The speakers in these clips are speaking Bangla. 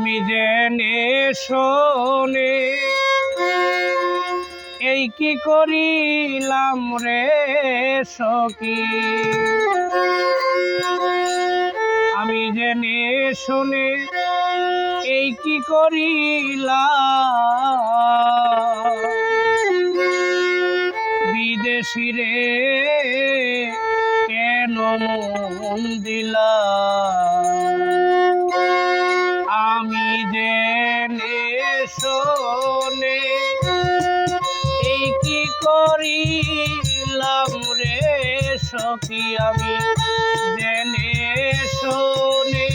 আমি জেনে শোনে এই কি করিলাম রে সখী, আমি জেনে শোনে এই কি করিলাম, বিদেশি রে কেন মন দিলাম, আমি জেনে শোনে এই কি করিলাম রে সখী, আমি জেনে শোনে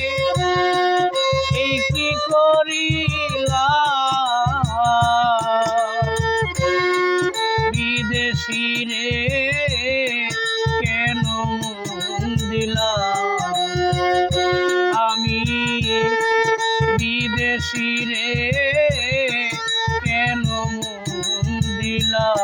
এই কি করিলাম, বিদেশি রে কেন মন দিলাম, আমি বিদেশি রে কেন মন দিলাম।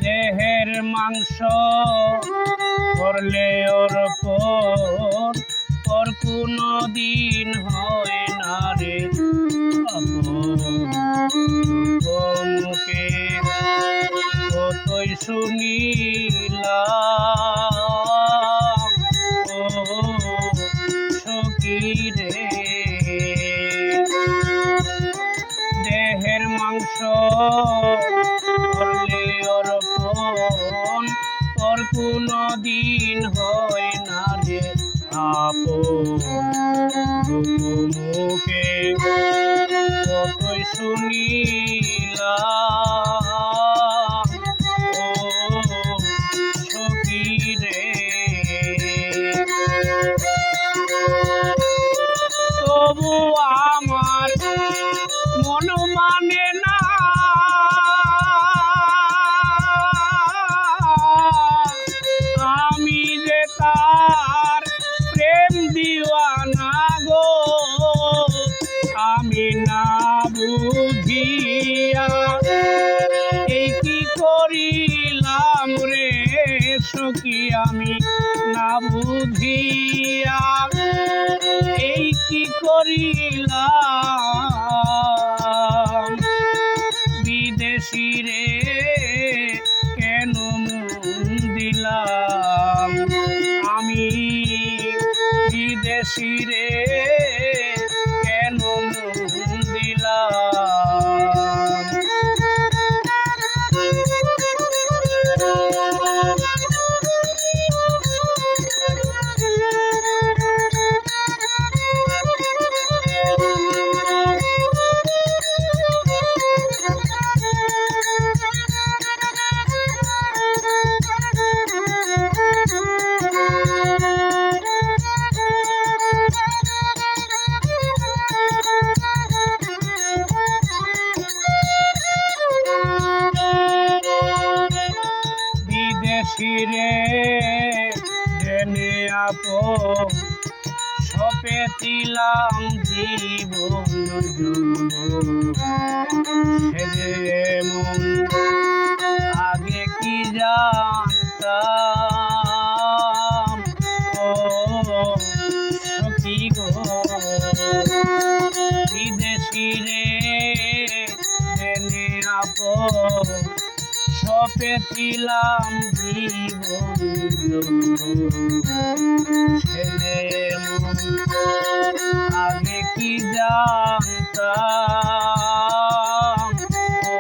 দেহের মাংস করলে ওর পর কোনো দিন হয় না রে মুখে কতই শুনিলাম ও সখী রে, দেহের মাংস করলে ওর পর কোনো দিন হয় না রে আপন, মুখে কতই শুনিলাম ও সখী রে, তবু আমার মন মানে না, আমি যে তার প্রেম দিওয়ানা গো, আমি না বুঝিয়া এই কি করিলাম রে সখী, আমি না বুঝিয়া এই কি করিলাম, বিদেশি রে কেন মন দিলাম, আমি বিদেশি রে কেন মন দিলাম। বিদেশিরে জেনে আপন সপেতিলাম জীবন সেজে মন আগে কি জানতাম ও সখী গো, বিদেশিরে জেনে আপন সপেতিলাম জীবন ছেলে মন আগে কি জানতাম ও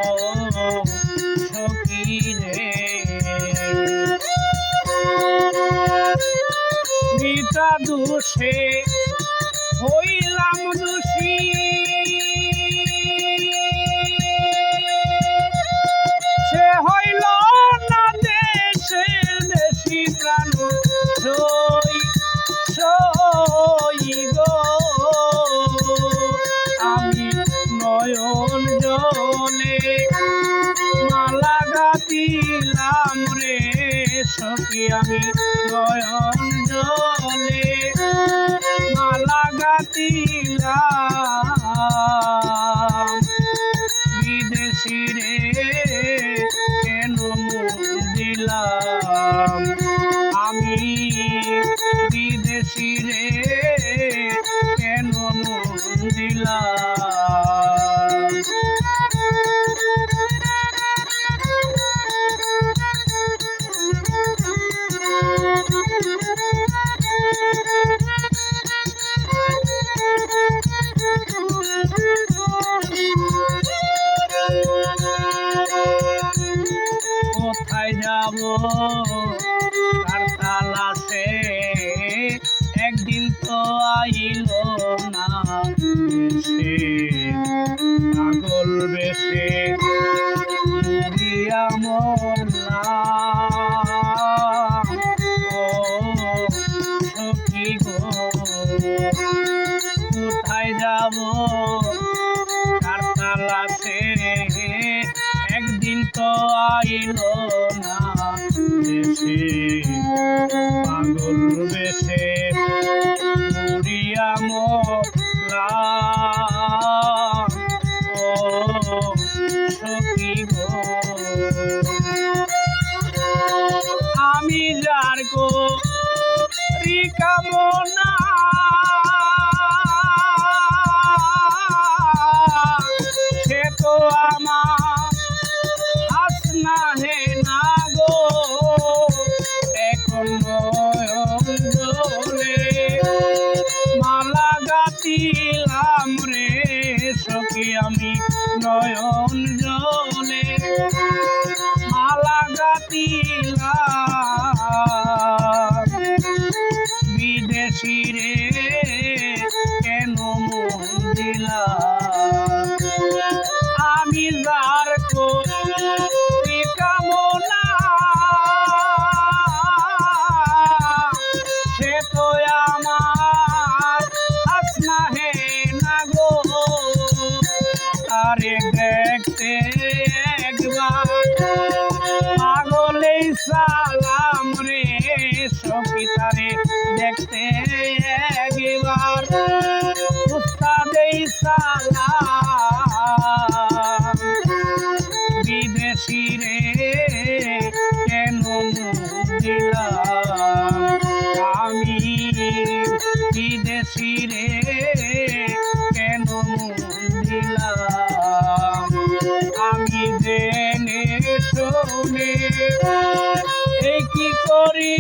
সখী রে, মিতা দোষে হইলাম দোষী, সে হইল না দেশের দেশি প্রাণ সখী আমি নয়ন জলে মালা গাঁথিলাম বিদেশি রে কেন মন দিলাম আমি বিদেশি রে কেন মন দিলাম কোথায় যাব কার তালাশে একদিন তো আইল না সে পাগল বেশে মরিয়া মরলাম ও সখী গো কোথায় যাব কার তালাশে একদিন তো আইল না দেশে পাগল বেশে মরিয়া মরলাম ও সখী গো আমি যার করি কামনা সে তো আমার হাসনা হে না গো এখন নয়ন জলে মালা গাঁথিলাম রে সখী আমি নয়ন জলে মালা গাঁথিলাম বিদেশি রে কেন মন দিলাম আমি যার করি কামনা সে তো আমার হাসনা হে না গো তারে দেখতে একবার পাগলেই সালাম রে সখী তারে দেখতে একবার উস্তাদেই সালাম বিদেশি রে কেন মন দিলাম আমি বিদেশি রে কেন মন দিলাম আমি জেনে শুনে এই কি করি